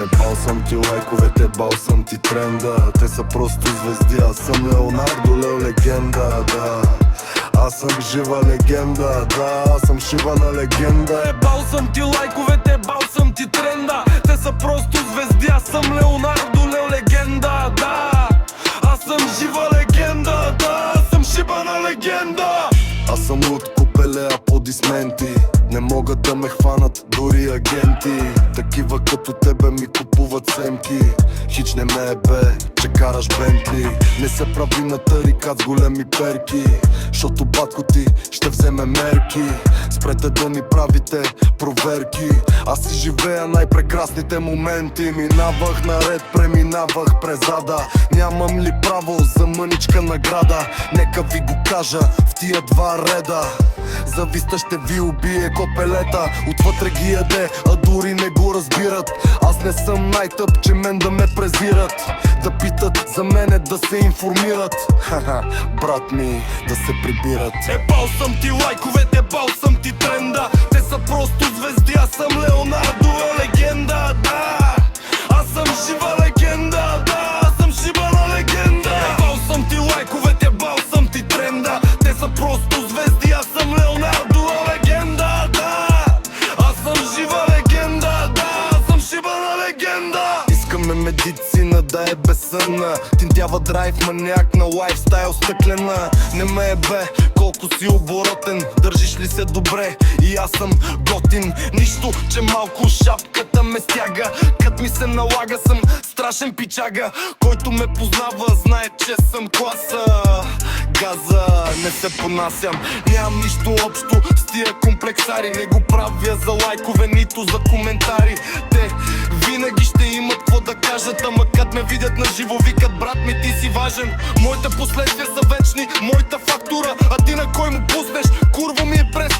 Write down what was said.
Ебал съм ти лайковете, бал съм ти тренда. Те са просто звезди, аз съм Леонардо, Лео легенда, да. Аз съм жива легенда, да, аз съм шибана легенда. Ебал съм ти лайковете, бал съм ти тренда. Те са просто звезди, аз съм Леонардо, Лео легенда, да. Аз съм жива легенда, да, аз съм шибана легенда. Аз съм луд, купеле, аплодисменти. Не могат да ме хванат дори агенти. Такива като тебе ми купуват семки. Хич не ме бе, че караш Бентли. Не се прави на тарикат с големи перки, шото батко ти ще вземе мерки. Спрете да ми правите проверки. Аз си живея най-прекрасните моменти. Минавах наред, преминавах през ада. Нямам ли право за мъничка награда? Нека ви го кажа в тия два реда. Зависта ще ви убие копелета. Отвътре ги яде, а дори не го разбират. Аз не съм най-тъп, че мен да ме презират. Да питат за мене, да се информират. Ха-ха, брат ми, да се прибират. Ебал съм ти лайковете, бал съм ти тренда. Те са просто звезди, аз съм Леонардо, легенда, да. Аз съм жива легенда, да. Аз съм шибана легенда. Ебал съм ти лайковете, бал съм ти тренда. Те са просто звезди, аз съм Леонардо, легенда, да. Аз съм жива легенда, да. Аз съм шибана легенда. Искаме медицина да е безсънна. Тинтява драйв, маняк на лайфстайл стъклена. Не ме е бе, колко си оборотен. Държиш ли се добре? И аз съм готин. Нищо, че малко шапката ме стяга. Кът ми се налага, съм страшен пичага. Който ме познава, знае, че съм класа. Газа, не се понасям. Нямам нищо общо с тия комплексари. Не го правя за лайкове, нито за коментари. Те винаги ще имат какво да кажат, ама кът ме видят на живо, викат: брат ми, ти си важен. Моите последствия са вечни, моята фактура. А ти на кой му пуснеш? Курва ми е през